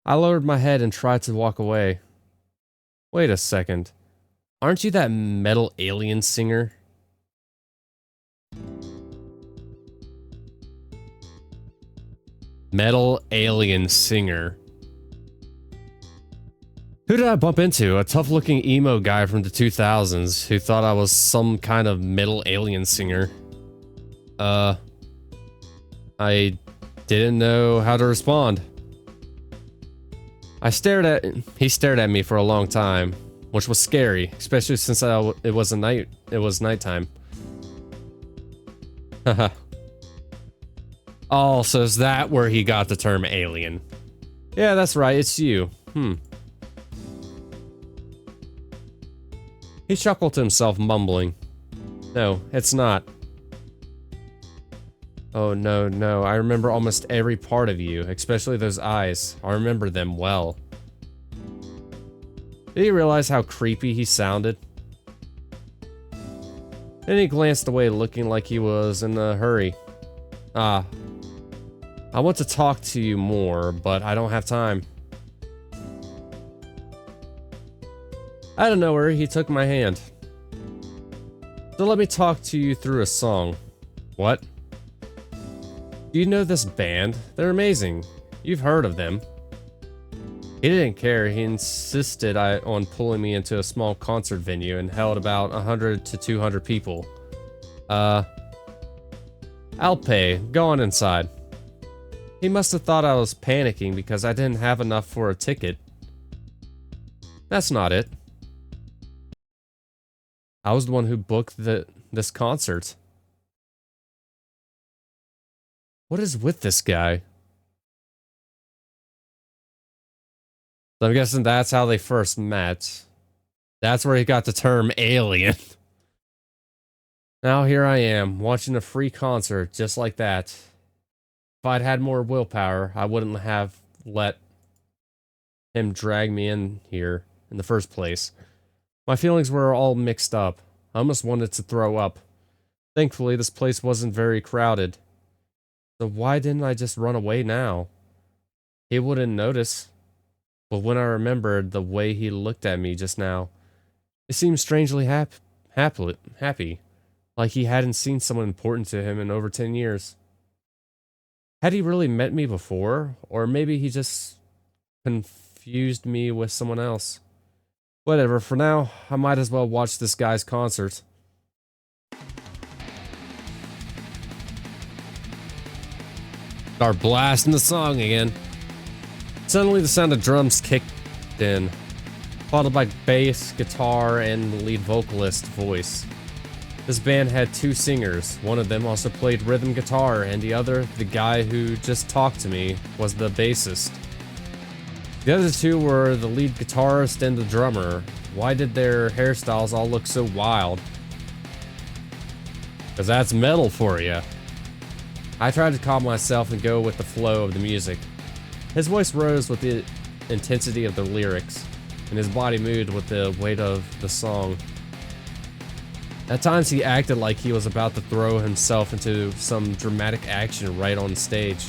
I lowered my head and tried to walk away. Wait a second. Aren't you that metal alien singer? Metal alien singer. Who did I bump into? A tough-looking emo guy from the 2000s who thought I was some kind of metal alien singer. I didn't know how to respond. He stared at me for a long time, which was scary, especially since it was nighttime. Haha. Oh, so is that where he got the term alien? Yeah, that's right, it's you. He chuckled to himself, mumbling. No, it's not. Oh, no, no. I remember almost every part of you, especially those eyes. I remember them well. Did he realize how creepy he sounded? Then he glanced away, looking like he was in a hurry. I want to talk to you more, but I don't have time. Out of nowhere, he took my hand. So let me talk to you through a song. What? Do you know this band? They're amazing. You've heard of them. He didn't care. He insisted on pulling me into a small concert venue and held about 100 to 200 people. I'll pay. Go on inside. He must have thought I was panicking because I didn't have enough for a ticket. That's not it. I was the one who booked this concert. What is with this guy? So I'm guessing that's how they first met. That's where he got the term alien. Now here I am, watching a free concert just like that. If I'd had more willpower, I wouldn't have let him drag me in here in the first place. My feelings were all mixed up. I almost wanted to throw up. Thankfully, this place wasn't very crowded. So why didn't I just run away now? He wouldn't notice. But when I remembered the way he looked at me just now, it seemed strangely happy. Like he hadn't seen someone important to him in over 10 years. Had he really met me before? Or maybe he just confused me with someone else. Whatever, for now, I might as well watch this guy's concert. Start blasting the song again. Suddenly the sound of drums kicked in, followed by bass, guitar, and lead vocalist voice. This band had two singers. One of them also played rhythm guitar, and the other, the guy who just talked to me, was the bassist. The other two were the lead guitarist and the drummer. Why did their hairstyles all look so wild? Because that's metal for you. I tried to calm myself and go with the flow of the music. His voice rose with the intensity of the lyrics, and his body moved with the weight of the song. At times he acted like he was about to throw himself into some dramatic action right on stage.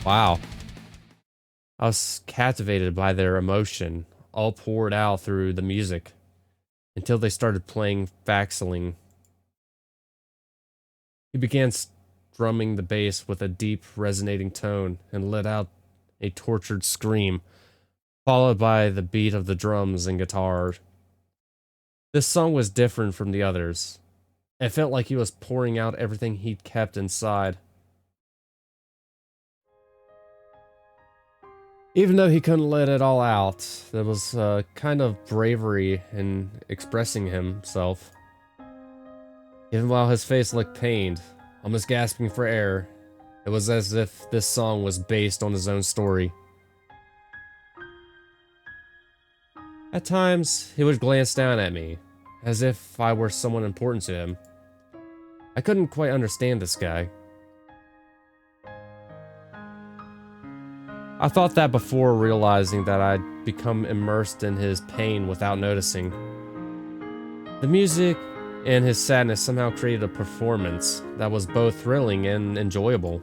Wow. I was captivated by their emotion, all poured out through the music, until they started playing Faxling. He began strumming the bass with a deep, resonating tone and let out a tortured scream, followed by the beat of the drums and guitar. This song was different from the others. It felt like he was pouring out everything he'd kept inside. Even though he couldn't let it all out, there was a kind of bravery in expressing himself. Even while his face looked pained, almost gasping for air, it was as if this song was based on his own story. At times, he would glance down at me, as if I were someone important to him. I couldn't quite understand this guy. I thought that before realizing that I'd become immersed in his pain without noticing. The music and his sadness somehow created a performance that was both thrilling and enjoyable.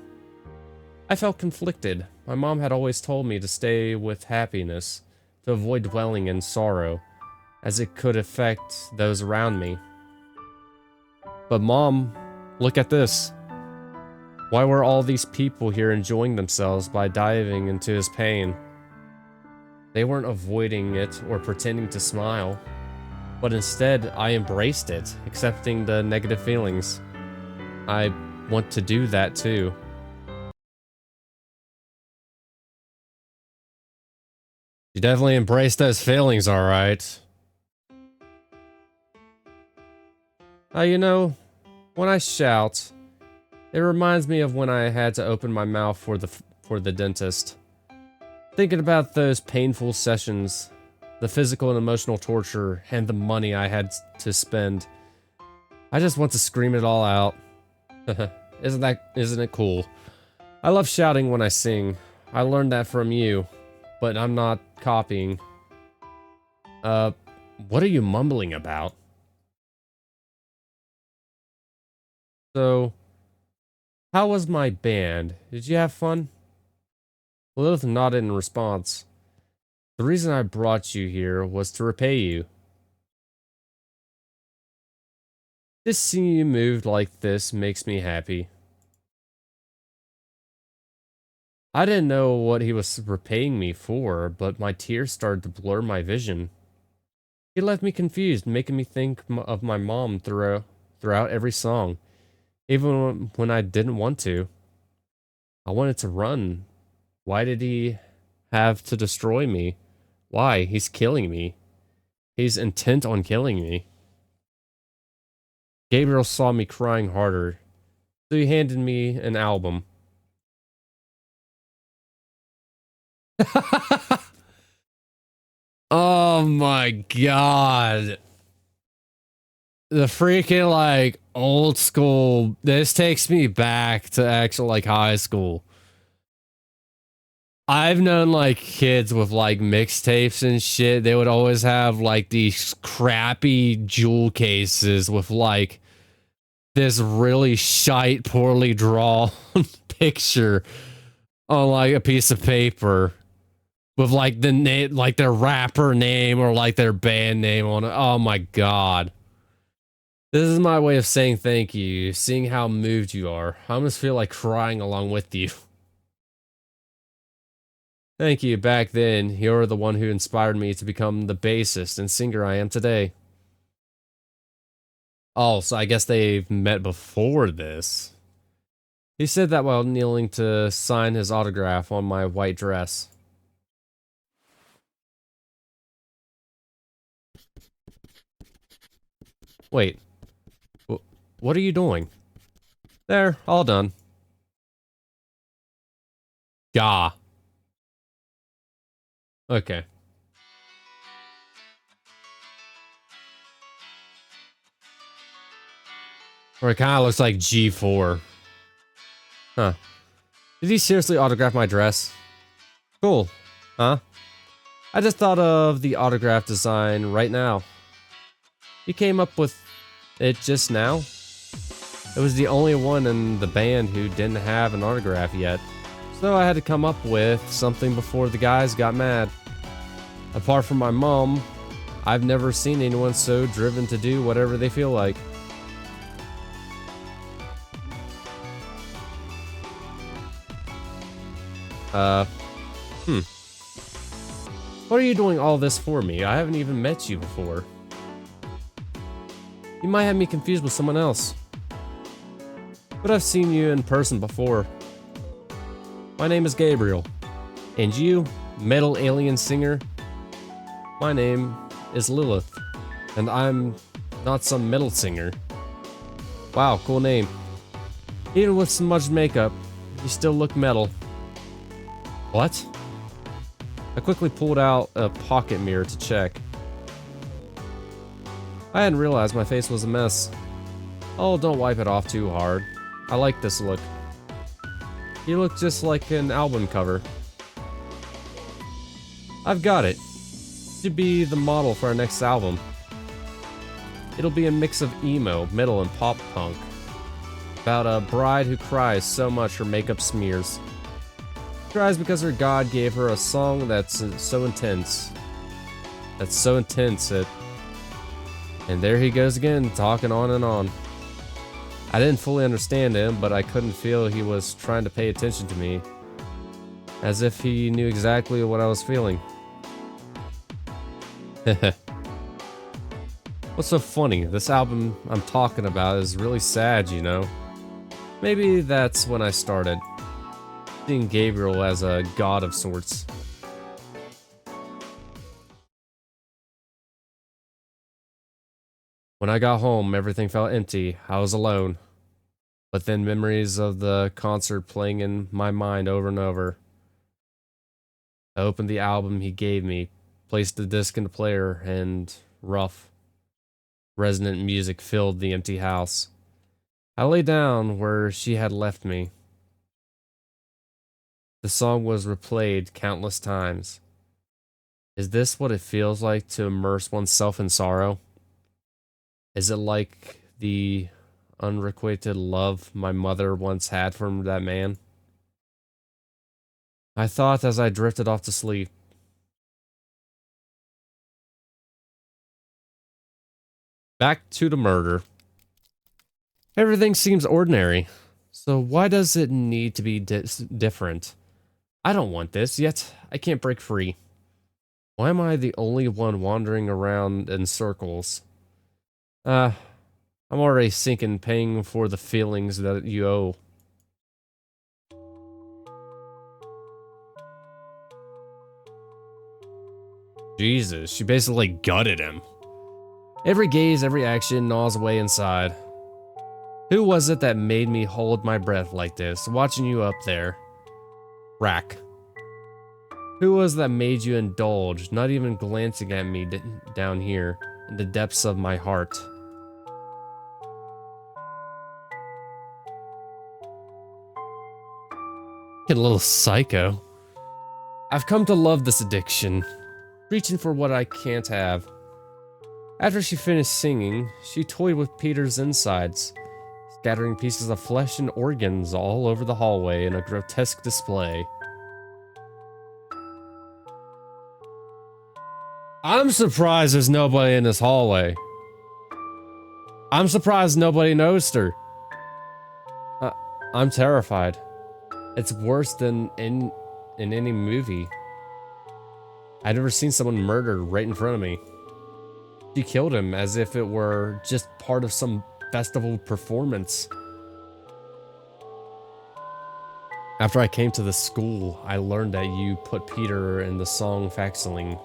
I felt conflicted. My mom had always told me to stay with happiness, to avoid dwelling in sorrow, as it could affect those around me. But Mom, look at this. Why were all these people here enjoying themselves by diving into his pain? They weren't avoiding it or pretending to smile, but instead I embraced it, accepting the negative feelings. I want to do that too. You definitely embraced those feelings, alright. You know, when I shout, it reminds me of when I had to open my mouth for the dentist. Thinking about those painful sessions, the physical and emotional torture, and the money I had to spend. I just want to scream it all out. Isn't it cool? I love shouting when I sing. I learned that from you, but I'm not copying. What are you mumbling about? So, how was my band? Did you have fun? Lilith nodded in response. The reason I brought you here was to repay you. Just seeing you moved like this makes me happy. I didn't know what he was repaying me for, but my tears started to blur my vision. He left me confused, making me think of my mom throughout every song, even when I didn't want to. I wanted to run. Why did he have to destroy me? Why? He's killing me. He's intent on killing me. Gabriel saw me crying harder, so he handed me an album. Oh my god. The freaking, like, old school. This takes me back to actual, like, high school. I've known, like, kids with, like, mixtapes and shit. They would always have, like, these crappy jewel cases with, like, this really shite, poorly drawn picture on, like, a piece of paper with, like, the name, like, their rapper name or, like, their band name on it. Oh my god. This is my way of saying thank you, seeing how moved you are. I almost feel like crying along with you. Thank you, back then, you're the one who inspired me to become the bassist and singer I am today. Oh, so I guess they've met before this. He said that while kneeling to sign his autograph on my white dress. Wait. What are you doing? There, all done. Gah. Okay. Or it kind of looks like G4. Huh. Did he seriously autograph my dress? Cool. Huh? I just thought of the autograph design right now. You came up with it just now? It was the only one in the band who didn't have an autograph yet. So I had to come up with something before the guys got mad. Apart from my mom, I've never seen anyone so driven to do whatever they feel like. What are you doing all this for me? I haven't even met you before. You might have me confused with someone else. But I've seen you in person before. My name is Gabriel. And you, metal alien singer? My name is Lilith. And I'm not some metal singer. Wow, cool name. Even with so much makeup, you still look metal. What? I quickly pulled out a pocket mirror to check. I hadn't realized my face was a mess. Oh, don't wipe it off too hard. I like this look. You look just like an album cover. I've got it. Should be the model for our next album. It'll be a mix of emo, metal, and pop punk. About a bride who cries so much her makeup smears. She cries because her God gave her a song that's so intense. And there he goes again, talking on and on. I didn't fully understand him, but I couldn't feel he was trying to pay attention to me. As if he knew exactly what I was feeling. What's so funny? This album I'm talking about is really sad, you know? Maybe that's when I started. Seeing Gabriel as a god of sorts. When I got home, everything felt empty. I was alone. But then memories of the concert playing in my mind over and over. I opened the album he gave me, placed the disc in the player, and rough, resonant music filled the empty house. I lay down where she had left me. The song was replayed countless times. Is this what it feels like to immerse oneself in sorrow? Is it like the unrequited love my mother once had for that man? I thought as I drifted off to sleep. Back to the murder. Everything seems ordinary. So why does it need to be different? I don't want this, yet I can't break free. Why am I the only one wandering around in circles? I'm already sinking paying for the feelings that you owe. Jesus, she basically gutted him. Every gaze, every action gnaws away inside. Who was it that made me hold my breath like this, watching you up there? Rack. Who was that made you indulge, not even glancing at me down here, in the depths of my heart? Get a little psycho. I've come to love this addiction, reaching for what I can't have. After she finished singing, she toyed with Peter's insides, scattering pieces of flesh and organs all over the hallway in a grotesque display. I'm surprised there's nobody in this hallway. I'm surprised nobody noticed her. I'm terrified. It's worse than in any movie. I've never seen someone murdered right in front of me. She killed him as if it were just part of some festival performance. After I came to the school, I learned that you put Peter in the song faxing.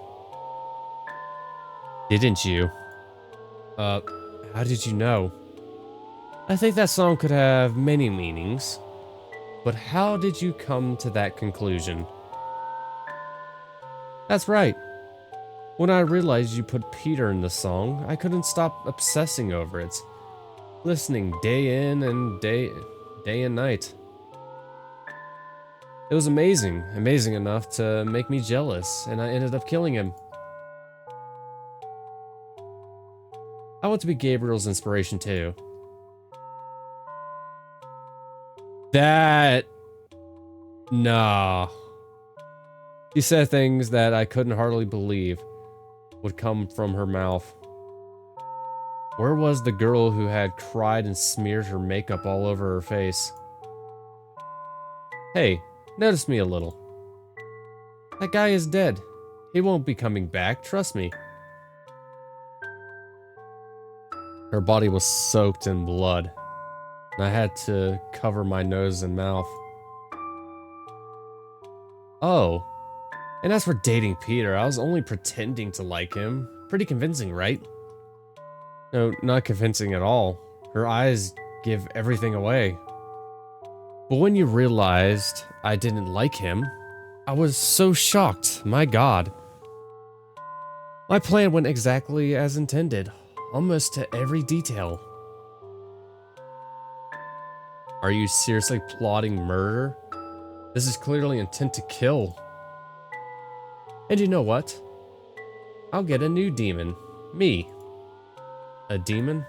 Didn't you? How How did you know? I think that song could have many meanings, but how did you come to that conclusion? That's right. When I realized you put Peter in the song, I couldn't stop obsessing over it, listening day in and day and night. It was amazing, amazing enough to make me jealous, and I ended up killing him. I want to be Gabriel's inspiration too. That... Nah. She said things that I couldn't hardly believe would come from her mouth. Where was the girl who had cried and smeared her makeup all over her face? Hey, notice me a little. That guy is dead. He won't be coming back, trust me. Her body was soaked in blood, and I had to cover my nose and mouth. Oh, and as for dating Peter, I was only pretending to like him. Pretty convincing, right? No, not convincing at all. Her eyes give everything away. But when you realized I didn't like him, I was so shocked, my god. My plan went exactly as intended, almost to every detail. Are you seriously plotting murder? This is clearly intent to kill. And you know what? I'll get a new demon. Me. A demon?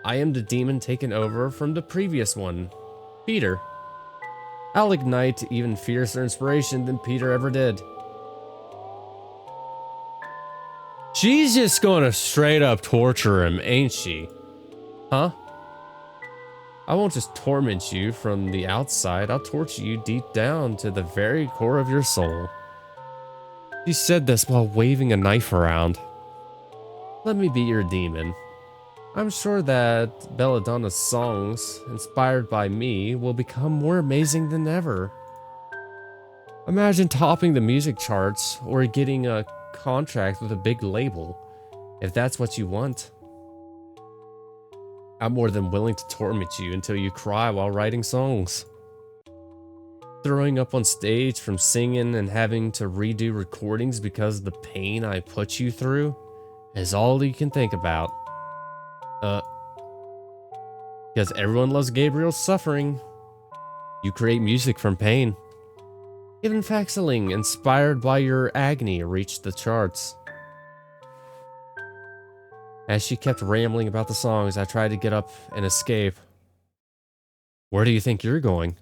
I am the demon taken over from the previous one, Peter. I'll ignite even fiercer inspiration than Peter ever did. She's just gonna straight up torture him, ain't she? Huh? I won't just torment you from the outside, I'll torture you deep down to the very core of your soul. She said this while waving a knife around. Let me be your demon. I'm sure that Belladonna's songs, inspired by me, will become more amazing than ever. Imagine topping the music charts or getting a contract with a big label, if that's what you want. I'm more than willing to torment you until you cry while writing songs. Throwing up on stage from singing and having to redo recordings because of the pain I put you through is all you can think about. Because everyone loves Gabriel's suffering. You create music from pain. Even Faxeling, inspired by your agony, reached the charts. As she kept rambling about the songs, I tried to get up and escape. Where do you think you're going?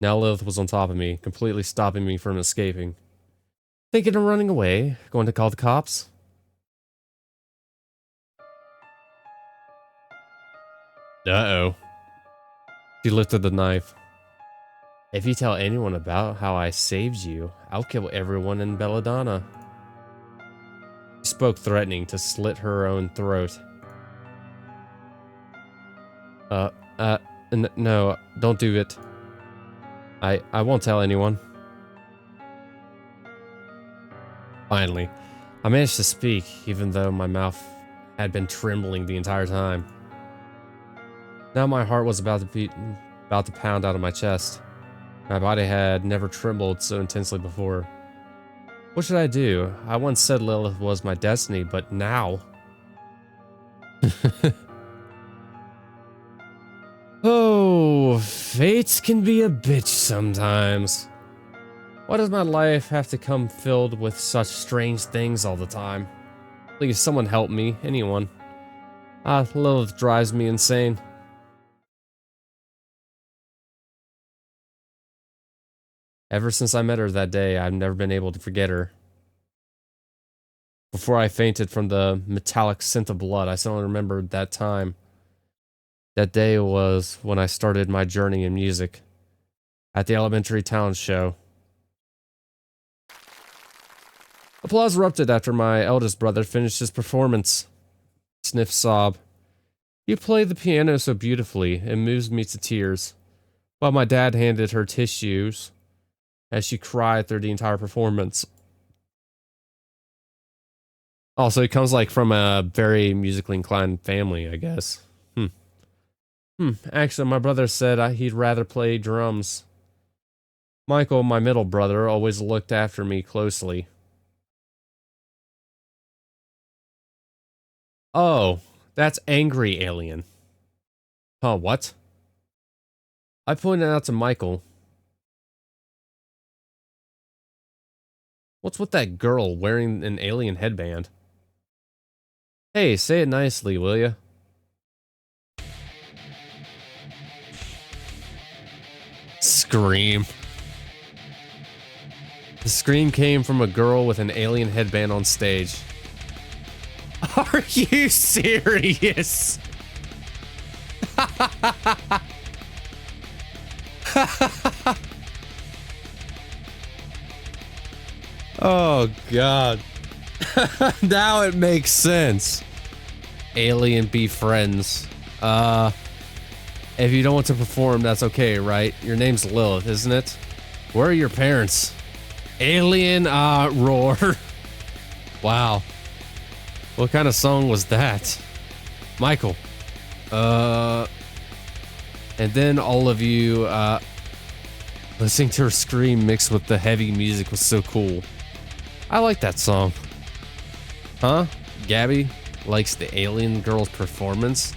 Now Lilith was on top of me, completely stopping me from escaping. Thinking of running away? Going to call the cops? Uh-oh. She lifted the knife. If you tell anyone about how I saved you, I'll kill everyone in Belladonna. She spoke threatening to slit her own throat. No, don't do it. I won't tell anyone. Finally, I managed to speak, even though my mouth had been trembling the entire time. Now my heart was about to pound out of my chest. My body had never trembled so intensely before. What should I do? I once said Lilith was my destiny, but now... Oh, fates can be a bitch sometimes. Why does my life have to come filled with such strange things all the time? Please, someone help me. Anyone. Lilith drives me insane. Ever since I met her that day, I've never been able to forget her. Before I fainted from the metallic scent of blood, I still remembered that time. That day was when I started my journey in music. At the elementary talent show. Applause erupted after my eldest brother finished his performance. Sniff sob. You play the piano so beautifully, it moves me to tears. While my dad handed her tissues, as she cried through the entire performance. Also, it comes like from a very musically inclined family, I guess. Actually, my brother said he'd rather play drums. Michael, my middle brother, always looked after me closely. Oh, that's angry alien. Huh, what? I pointed out to Michael. What's with that girl wearing an alien headband? Hey, say it nicely, will ya? Scream. The scream came from a girl with an alien headband on stage. Are you serious? Oh, God. Now it makes sense. Alien be friends. If you don't want to perform, that's okay, right? Your name's Lilith, isn't it? Where are your parents? Alien, roar. Wow. What kind of song was that? Michael. And then all of you, listening to her scream mixed with the heavy music was so cool. I like that song. Huh? Gabby likes the alien girl's performance?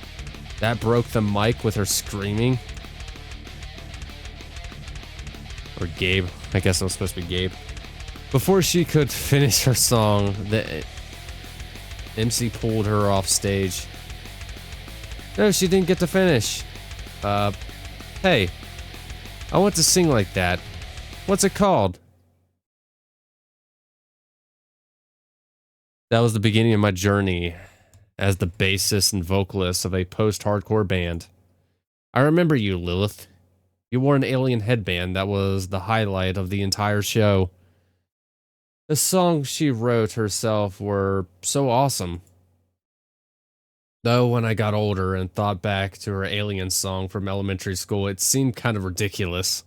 That broke the mic with her screaming? Or Gabe. I guess it was supposed to be Gabe. Before she could finish her song, the MC pulled her off stage. No, she didn't get to finish. Hey. I want to sing like that. What's it called? That was the beginning of my journey as the bassist and vocalist of a post-hardcore band. I remember you, Lilith. You wore an alien headband that was the highlight of the entire show. The songs she wrote herself were so awesome. Though when I got older and thought back to her alien song from elementary school, it seemed kind of ridiculous.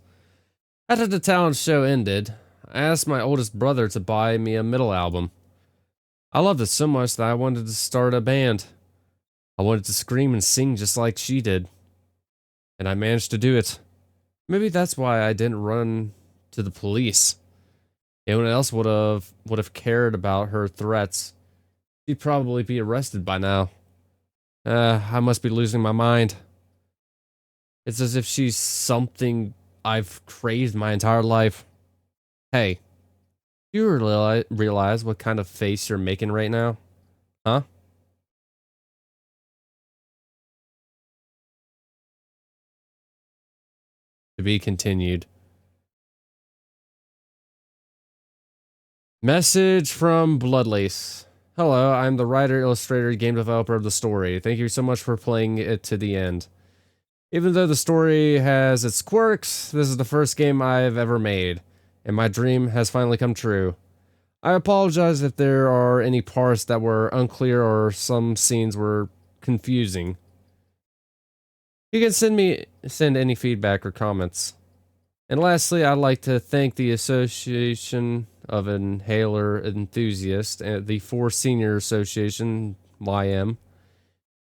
After the talent show ended, I asked my oldest brother to buy me a middle album. I loved it so much that I wanted to start a band. I wanted to scream and sing just like she did. And I managed to do it. Maybe that's why I didn't run to the police. Anyone else would have cared about her threats. She'd probably be arrested by now. I must be losing my mind. It's as if she's something I've craved my entire life. Hey. Do you realize what kind of face you're making right now? Huh? To be continued. Message from Bloodlace. Hello, I'm the writer, illustrator, game developer of the story. Thank you so much for playing it to the end. Even though the story has its quirks, this is the first game I've ever made, and my dream has finally come true. I apologize if there are any parts that were unclear or some scenes were confusing. You can send any feedback or comments. And lastly, I'd like to thank the Association of Inhaler Enthusiasts and the 4 Senior Association, YM,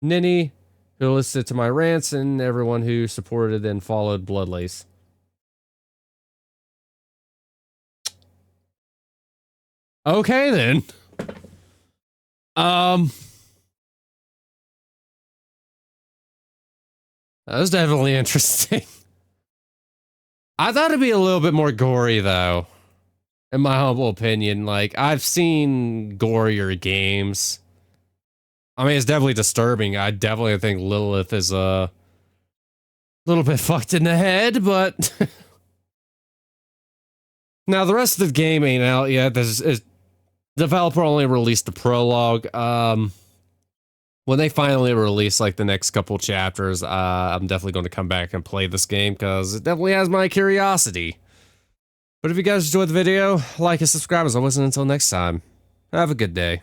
Ninny, who listened to my rants, and everyone who supported and followed Bloodlace. Okay, then. That was definitely interesting. I thought it'd be a little bit more gory, though. In my humble opinion. Like, I've seen gorier games. I mean, it's definitely disturbing. I definitely think Lilith is a little bit fucked in the head, but... Now, the rest of the game ain't out yet. The developer only released the prologue. When they finally release, like, the next couple chapters, I'm definitely going to come back and play this game, because it definitely has my curiosity. But if you guys enjoyed the video, like and subscribe as always, and until next time, have a good day.